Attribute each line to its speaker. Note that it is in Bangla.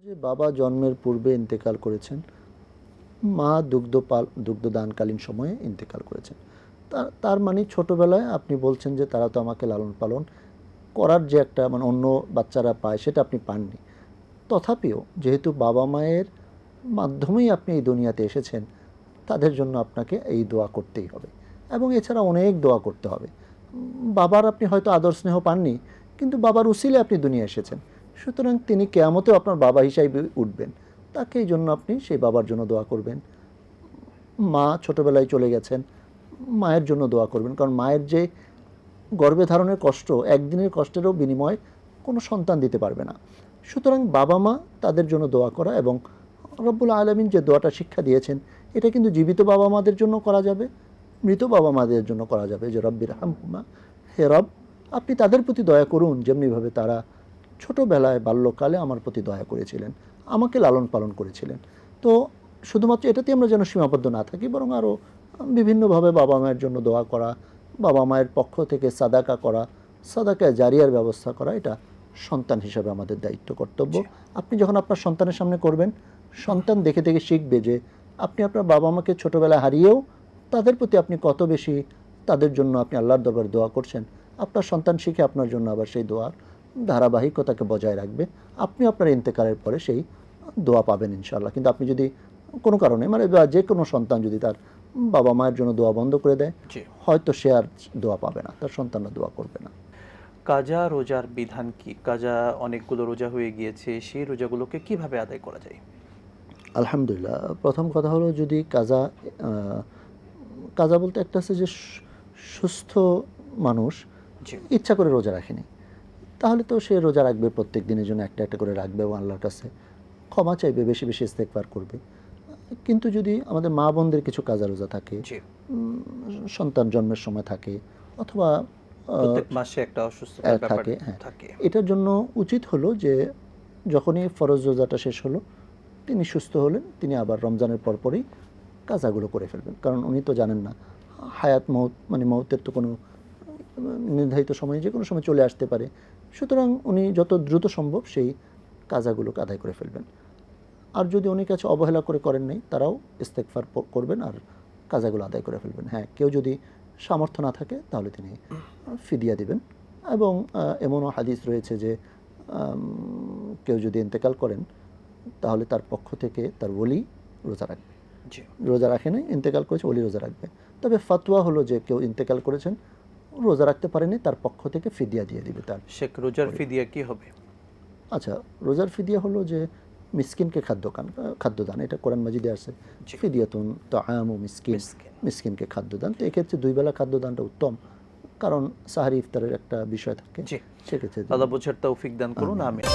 Speaker 1: যে বাবা জন্মের পূর্বে ইন্তেকাল করেছেন, মা দুগ্ধদানকালীন সময়ে ইন্তেকাল করেছেন। তার মানে ছোটোবেলায় আপনি বলছেন যে তারা তো আমাকে লালন পালন করার যে একটা মানে অন্য বাচ্চারা পায় সেটা আপনি পাননি। তথাপিও যেহেতু বাবা মায়ের মাধ্যমেই আপনি এই দুনিয়াতে এসেছেন, তাদের জন্য আপনাকে এই দোয়া করতেই হবে এবং এছাড়া অনেক দোয়া করতে হবে। বাবার আপনি হয়তো আদর স্নেহ পাননি, কিন্তু বাবার উসিলে আপনি দুনিয়া এসেছেন, সুতরাং তিনি কিয়ামতেও আপনার বাবা হিসাবে উঠবেন। তাকে এই জন্য আপনি সেই বাবার জন্য দোয়া করবেন। মা ছোটোবেলায় চলে গেছেন, মায়ের জন্য দোয়া করবেন, কারণ মায়ের যে গর্ভে ধারণের কষ্ট, একদিনের কষ্টেরও বিনিময় কোনো সন্তান দিতে পারবে না। সুতরাং বাবা মা তাদের জন্য দোয়া করা, এবং রব্বুল আলামিন যে দোয়াটা শিক্ষা দিয়েছেন এটা কিন্তু জীবিত বাবা মাদের জন্য করা যাবে, মৃত বাবা মাদের জন্য করা যাবে, যে রব্বির হামহুমা, হে রব আপনি তাদের প্রতি দয়া করুন যেমনিভাবে তারা ছোটোবেলায় বাল্যকালে আমার প্রতি দয়া করেছিলেন, আমাকে লালন পালন করেছিলেন। তো শুধুমাত্র এটাতে আমরা যেন সীমাবদ্ধ না থাকি, বরং আরও বিভিন্নভাবে বাবা মায়ের জন্য দোয়া করা, বাবা মায়ের পক্ষ থেকে সাদাকা করা, সাদাকায় জারিয়ার ব্যবস্থা করা, এটা সন্তান হিসাবে আমাদের দায়িত্ব কর্তব্য। আপনি যখন আপনার সন্তানের সামনে করবেন, সন্তান দেখে দেখে শিখবে যে আপনি আপনার বাবা মাকে ছোটোবেলায় হারিয়েও তাদের প্রতি আপনি কত বেশি তাদের জন্য আপনি আল্লাহর দরবারে দোয়া করছেন। আপনার সন্তান শিখে আপনার জন্য আবার সেই দোয়ার ধারাবাহিকতাকে বজায় রাখবে। আপনি আপনার ইন্তেকালের পরে সেই দোয়া পাবেন ইনশাআল্লাহ। কিন্তু আপনি যদি কোনো কারণে মানে যে কোনো সন্তান যদি তার বাবা মায়ের জন্য দোয়া বন্ধ করে দেয়, হয়তো সে আর দোয়া পাবে না, তার সন্তানরা দোয়া করবে না।
Speaker 2: কাজা রোজার বিধান কি? কাজা অনেকগুলো রোজা হয়ে গিয়েছে, সেই রোজাগুলোকে কিভাবে আদায় করা যায়?
Speaker 1: আলহামদুলিল্লাহ, প্রথম কথা হলো যদি কাজা বলতে একটা আছে যে সুস্থ মানুষ ইচ্ছা করে রোজা রাখেনি, তাহলে তো সে রোজা রাখবে, প্রত্যেক দিনের জন্য একটা একটা করে রাখবে এবং আল্লাহর কাছে ক্ষমা চাইবে, বেশি বেশি ইস্তেগফার করবে। কিন্তু যদি আমাদের মা বোনদের কিছু কাজা রোজা থাকে, সন্তান জন্মের সময় থাকে, অথবা
Speaker 2: প্রত্যেক মাসে একটা অসুস্থতার ব্যাপার থাকে,
Speaker 1: এটার জন্য উচিত হলো যে যখনই ফরজ রোজাটা শেষ হলো, তিনি সুস্থ হলেন, তিনি আবার রমজানের পরপরই কাজাগুলো করে ফেলবেন। কারণ উনি তো জানেন না হায়াত মৌত, মানে মৌতের তো কোনো নির্ধারিত সময়ে যে কোনো সময় চলে আসতে পারে। সুতরাং উনি যত দ্রুত সম্ভব সেই কাজাগুলোকে আদায় করে ফেলবেন। আর যদি উনি কাছে অবহেলা করেন নাই, তারাও ইস্তেগফার করবেন আর কাজাগুলো আদায় করে ফেলবেন। হ্যাঁ, কেউ যদি সামর্থ্য না থাকে তাহলে তিনি ফিদিয়া দিবেন। এবং এমনও হাদিস রয়েছে যে কেউ যদি ইন্তেকাল করেন তাহলে তার পক্ষ থেকে তার ওলি রোজা রাখবে। রোজা রাখে নাই, ইন্তেকাল করেছে, ওলি রোজা রাখবে। তবে ফাতোয়া হলো যে কেউ ইন্তেকাল করেছেন, রোজা রাখতে পারেনি, তার পক্ষ থেকে ফিদিয়া দিয়ে দিবে। তার
Speaker 2: রোজার ফিদিয়া কি হবে?
Speaker 1: আচ্ছা, রোজার ফিদিয়া হলো যে মিসকিনকে খাদ্যদান, এটা কোরআন মাজিদে আছে, ফিদিয়াতুন তাআমু মিসকিন, মিসকিনকে খাদ্যদান। তো এক্ষেত্রে 2 বেলা খাদ্যদানটা উত্তম, কারণ সাহারি ইফতারের একটা বিষয় থাকে।
Speaker 2: সেক্ষেত্রে আল্লাহ বুঝার তৌফিক দান করুন, আমিন।